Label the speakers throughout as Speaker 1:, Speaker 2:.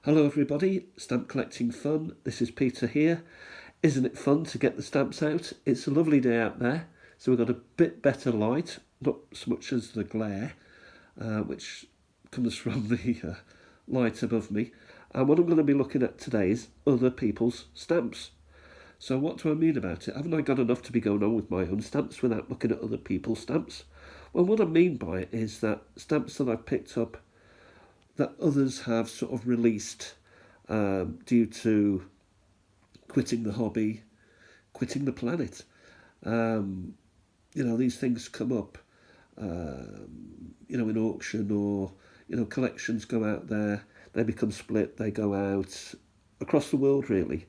Speaker 1: Hello everybody, Stamp Collecting Fun. This is Peter here. Isn't it fun to get the stamps out? It's a lovely day out there, so we've got a bit better light, not so much as the glare, which comes from the light above me. And what I'm going to be looking at today is other people's stamps. So what do I mean about it? Haven't I got enough to be going on with my own stamps without looking at other people's stamps? Well, what I mean by it is that stamps that I've picked up that others have sort of released due to quitting the hobby, quitting the planet. These things come up, in auction or, collections go out there, they become split, they go out across the world really.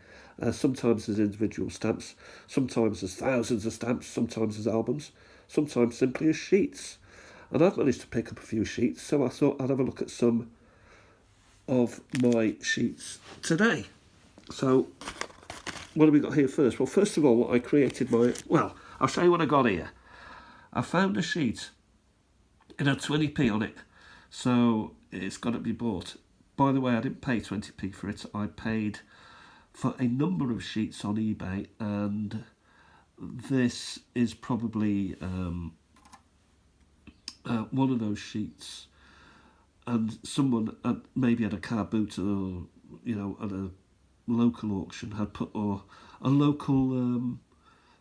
Speaker 1: Sometimes as individual stamps, sometimes as thousands of stamps, sometimes as albums, sometimes simply as sheets. And I've managed to pick up a few sheets, so I thought I'd have a look at some of my sheets today. So what have we got here first? Well, first of all, I created I'll show you what I got here. I found a sheet. It had 20p on it, so it's got to be bought. By the way, I didn't pay 20p for it. I paid for a number of sheets on eBay, and this is probably one of those sheets. And someone maybe at a car boot or, at a local auction had put, or a local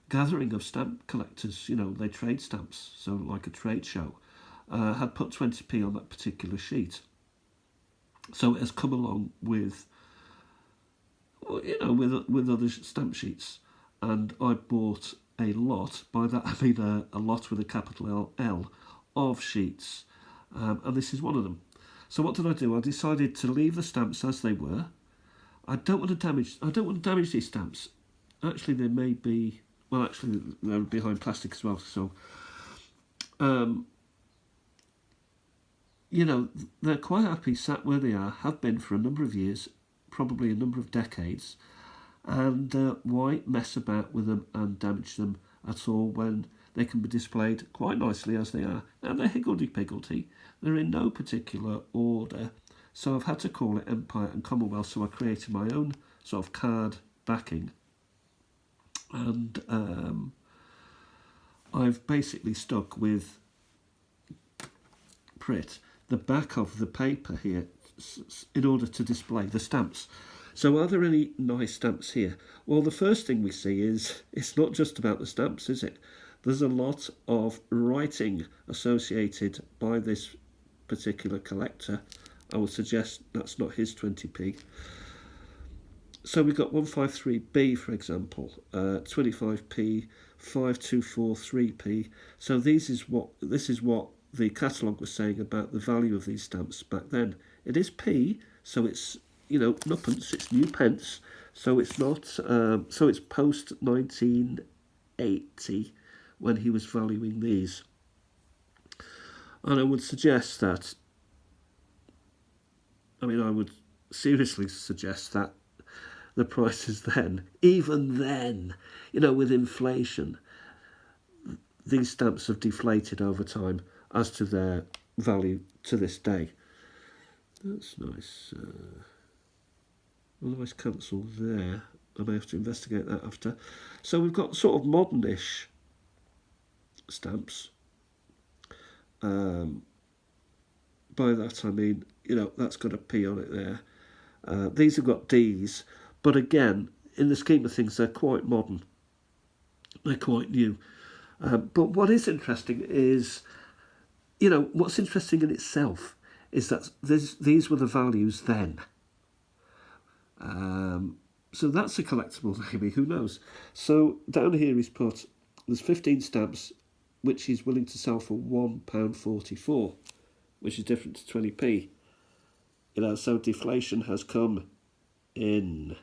Speaker 1: gathering of stamp collectors, they trade stamps, so like a trade show, had put 20p on that particular sheet. So it has come along with, with other stamp sheets. And I bought a lot, by that I mean a lot with a capital L, of sheets. And this is one of them. So what did I do? I decided to leave the stamps as they were. I don't want to damage these stamps. Actually, they may be. Well, actually, they're behind plastic as well. So, they're quite happy sat where they are. Have been for a number of years, probably a number of decades. And why mess about with them and damage them at all when they can be displayed quite nicely as they are? And they're higgledy-piggledy. They're in no particular order. So I've had to call it Empire and Commonwealth, so I created my own sort of card backing. And I've basically stuck with Prit the back of the paper here in order to display the stamps. So are there any nice stamps here? Well, the first thing we see is it's not just about the stamps, is it? There's a lot of writing associated by this particular collector. I would suggest that's not his 20p. So we've got 153B, for example, 25p, 5243p. So this is what the catalogue was saying about the value of these stamps back then. It is p, so it's nuppence, it's new pence, so it's not. So it's post 1980 when he was valuing these. And I would suggest that, I would seriously suggest that the prices then, even then, with inflation, these stamps have deflated over time as to their value to this day. That's nice. Otherwise cancel there. I may have to investigate that after. So we've got sort of modernish stamps. By that I mean, that's got a P on it there. These have got Ds, but again, in the scheme of things, they're quite modern. They're quite new. But what is interesting is, what's interesting in itself is that these were the values then. So that's a collectible, maybe, who knows? So down here he's put, there's 15 stamps which he's willing to sell for £1.44, which is different to 20p. So deflation has come in.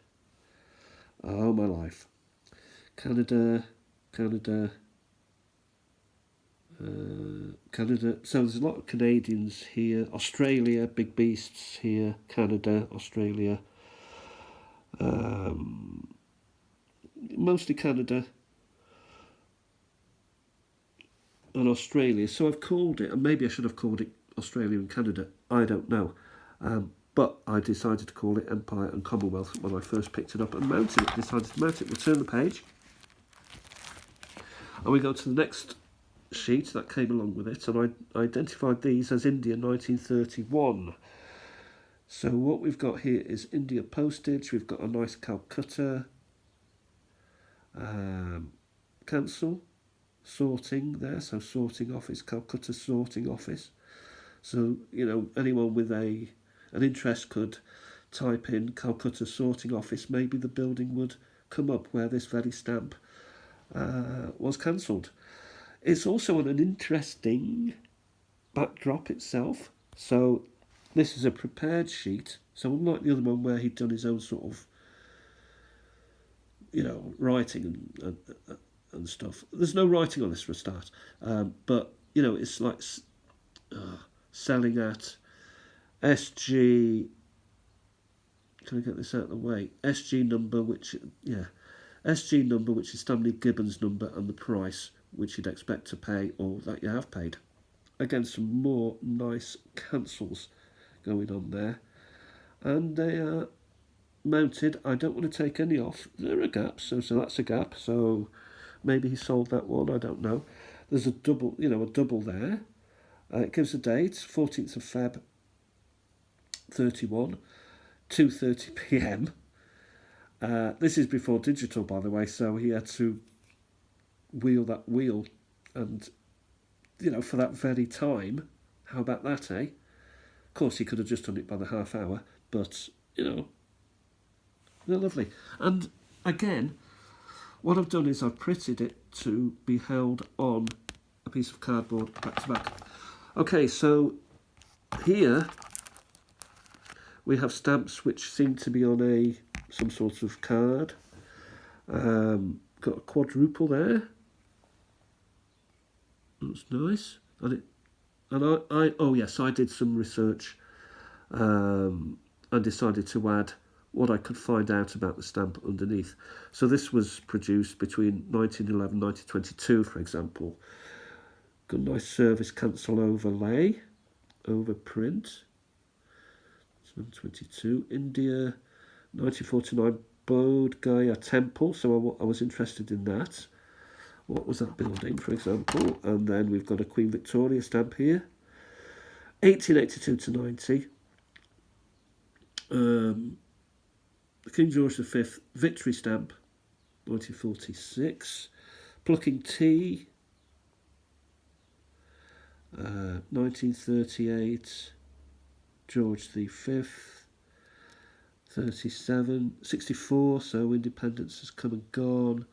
Speaker 1: Oh, my life. Canada. So there's a lot of Canadians here. Australia, big beasts here. Canada, Australia. Mostly Canada and Australia. So I've called it, and maybe I should have called it Australia and Canada. I don't know. but I decided to call it Empire and Commonwealth when I first picked it up and mounted it. Decided to mount it. We'll turn the page, and we go to the next sheet that came along with it, and I identified these as India 1931. So what we've got here is India postage. We've got a nice Calcutta cancel sorting there, so sorting office, Calcutta sorting office. So, you know, anyone with an interest could type in Calcutta sorting office. Maybe the building would come up where this very stamp was cancelled. It's also on an interesting backdrop itself. So this is a prepared sheet. So unlike the other one where he'd done his own sort of, you know, writing and stuff. There's no writing on this for a start. But, you know, it's like selling at SG... Can I get this out of the way? SG number, which is Stanley Gibbons' number, and the price which you'd expect to pay or that you have paid. Again, some more nice cancels going on there. And they are mounted. I don't want to take any off. There are gaps, so that's a gap. So maybe he sold that one, I don't know. There's a double, a double there. It gives a date, 14th of Feb, 31, 2:30 p.m. This is before digital, by the way, so he had to wheel that wheel, and, for that very time. How about that, eh? Of course, he could have just done it by the half hour, but, they're lovely. And again, what I've done is I've printed it to be held on a piece of cardboard back to back. Okay, so here we have stamps which seem to be on some sort of card. Got a quadruple there. That's nice. I did some research and decided to add what I could find out about the stamp underneath. So this was produced between 1911 and 1922, for example. Got a nice service cancel overlay, overprint. 22, India, 1949, Bodh Gaya Temple. So I was interested in that. What was that building, for example? And then we've got a Queen Victoria stamp here. 1882 to 90. The King George V Victory stamp, 1946. Plucking Tea, 1938. George V, 37, 64, so independence has come and gone.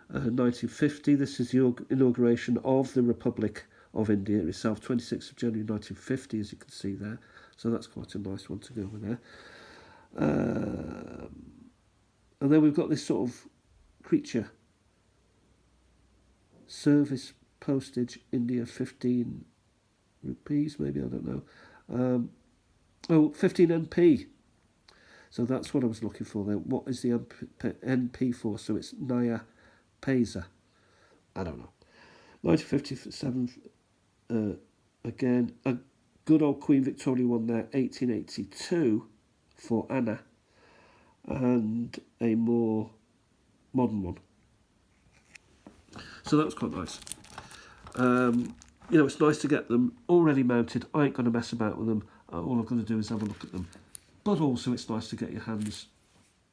Speaker 1: 1950, this is the inauguration of the Republic of India itself, 26th of January 1950, as you can see there. So that's quite a nice one to go with there. And then we've got this sort of creature. Service postage, India, 15 rupees, maybe, I don't know. 15 NP. So that's what I was looking for there. What is the NP for? So it's Naya Paisa. I don't know. 1957, again, a good old Queen Victoria one there, 1882 for Anna, and a more modern one. So that was quite nice. It's nice to get them already mounted. I ain't going to mess about with them. All I've got to do is have a look at them. But also it's nice to get your hands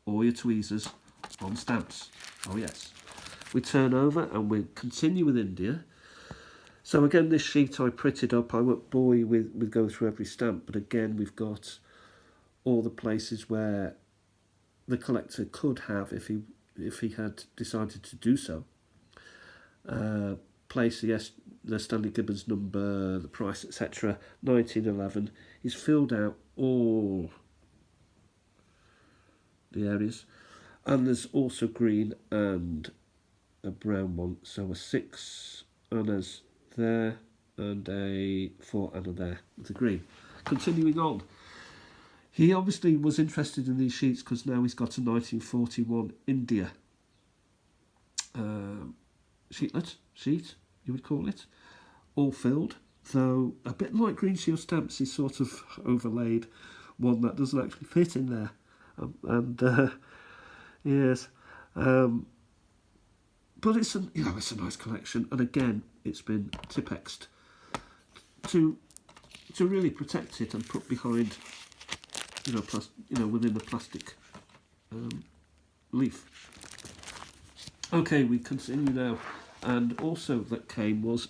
Speaker 1: or your tweezers on stamps. Oh yes. We turn over and we continue with India. So again, this sheet I printed up. I won't bore you with going through every stamp, but again we've got all the places where the collector could have, if he had decided to do so, place the Stanley Gibbons number, the price, etc. 1911. He's filled out all the areas, and there's also green and a brown one. So a 6 annas there and a 4 anna there with the green. Continuing on, he obviously was interested in these sheets because now he's got a 1941 India sheet, you would call it, all filled, though a bit like Green Shield stamps, he's sort of overlaid one that doesn't actually fit in there. And yes, but it's it's a nice collection, and again, it's been Tipp-Exed to really protect it and put behind, within the plastic leaf. Okay, we continue now, and also that came was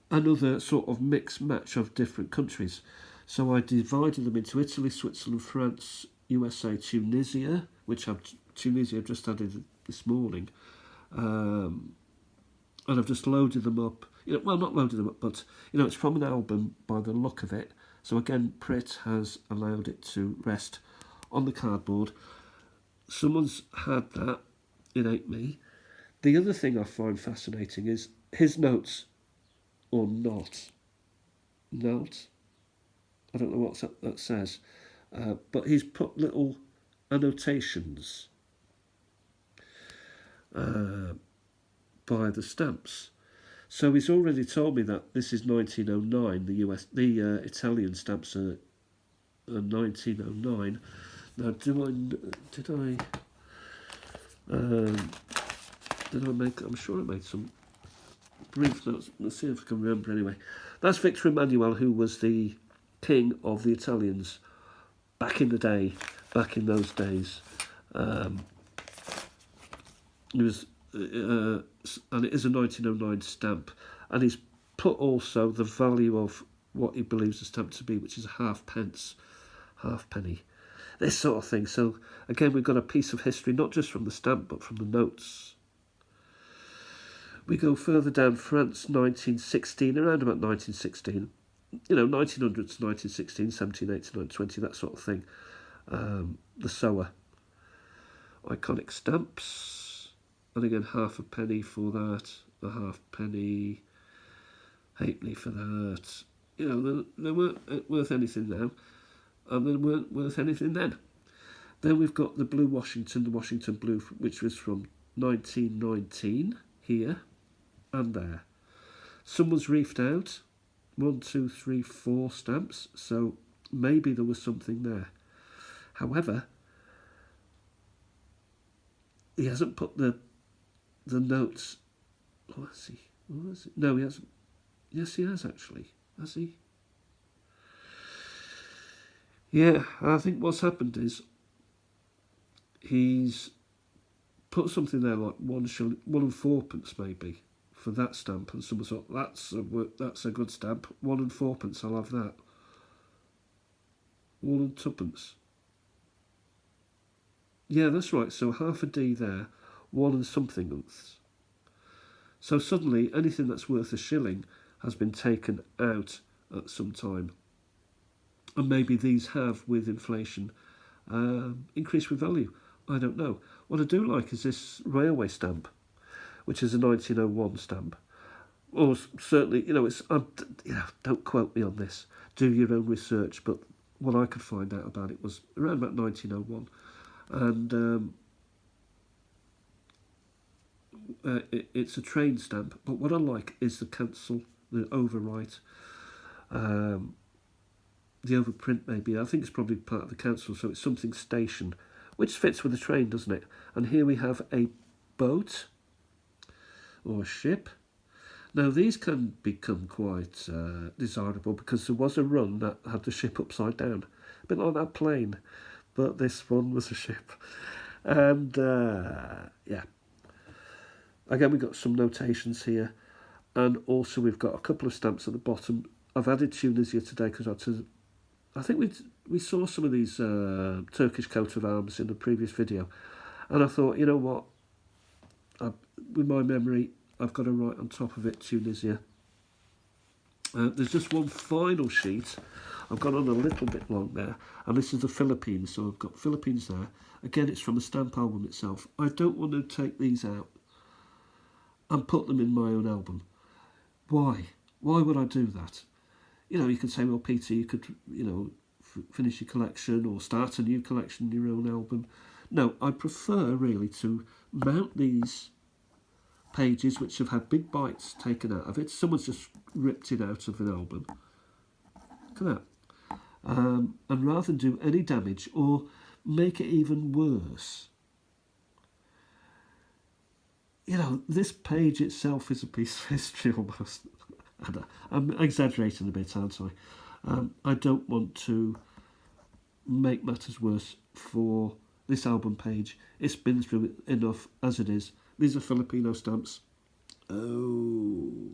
Speaker 1: another sort of mixed match of different countries. So I divided them into Italy, Switzerland, France, USA, Tunisia, Tunisia I've just added this morning, and I've just loaded them up. Well, not loaded them up, but it's from an album by the look of it. So again, Pritt has allowed it to rest on the cardboard. Someone's had that. It ain't me. The other thing I find fascinating is his notes, or not. Note. I don't know what that says, but he's put little annotations by the stamps. So he's already told me that this is 1909. The Italian stamps are 1909. Now, did I make? I'm sure I made some brief notes. Let's see if I can remember. Anyway, that's Victor Emmanuel, who was the king of the Italians back in the day. Back in those days, he was. And it is a 1909 stamp, and he's put also the value of what he believes the stamp to be, which is a halfpenny, this sort of thing. So again, we've got a piece of history, not just from the stamp, but from the notes. We go further down, France, 1916, around about 1916, 1900s, 1916, 17, 18, 20, that sort of thing. The Sower, iconic stamps. And again, half a penny for that, a halfpenny, halfpenny for that. They weren't worth anything now, and they weren't worth anything then. Then we've got the Blue Washington, the Washington Blue, which was from 1919, here and there. Some was reefed out, 1, 2, 3, 4 stamps, so maybe there was something there. However, he hasn't put the notes. Oh, has he? No, he hasn't. Yes, he has actually. Has he? Yeah, I think what's happened is he's put something there like 1 and 4pence maybe for that stamp, and someone thought that's a good stamp. 1 and 4pence, I'll have that. 1 and 2pence. Yeah, that's right. So half a D there. 1 and something. So suddenly anything that's worth a shilling has been taken out at some time, and maybe these have, with inflation, increased with value. I don't know. What I do like is this railway stamp, which is a 1901 stamp. Or certainly, it's don't quote me on this. Do your own research. But what I could find out about it was around about 1901, and it's a train stamp, but what I like is the cancel, the overwrite, the overprint maybe. I think it's probably part of the cancel, so it's something station, which fits with the train, doesn't it? And here we have a boat or a ship. Now these can become quite desirable because there was a run that had the ship upside down, a bit like that plane, but this one was a ship. And yeah. Again, we've got some notations here, and also we've got a couple of stamps at the bottom. I've added Tunisia today because I think we saw some of these Turkish coat of arms in the previous video, and I thought, you know what, with my memory, I've got to write on top of it Tunisia. There's just one final sheet. I've gone on a little bit long there, and this is the Philippines, so I've got Philippines there. Again, it's from the stamp album itself. I don't want to take these out and put them in my own album. Why? Why would I do that? You could say, well, Peter, you could, finish your collection or start a new collection in your own album. No, I prefer really to mount these pages which have had big bites taken out of it. Someone's just ripped it out of an album. Look at that. And rather than do any damage or make it even worse, you know, this page itself is a piece of history almost. I'm exaggerating a bit, aren't I? I don't want to make matters worse for this album page. It's been through it enough as it is. These are Filipino stamps. Oh,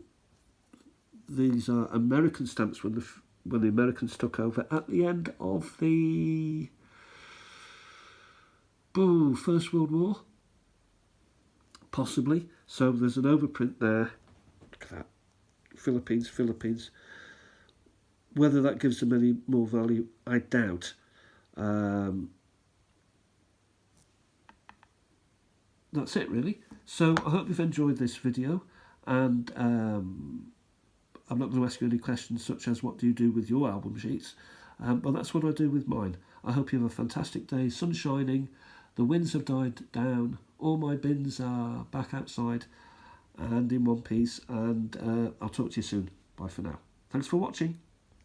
Speaker 1: these are American stamps when the Americans took over at the end of the First World War, possibly. So there's an overprint there. Look at that. Philippines. Whether that gives them any more value, I doubt. That's it, really. So I hope you've enjoyed this video, and I'm not going to ask you any questions such as what do you do with your album sheets, but that's what I do with mine. I hope you have a fantastic day, sun shining, the winds have died down, all my bins are back outside and in one piece, and I'll talk to you soon. Bye for now. Thanks for watching.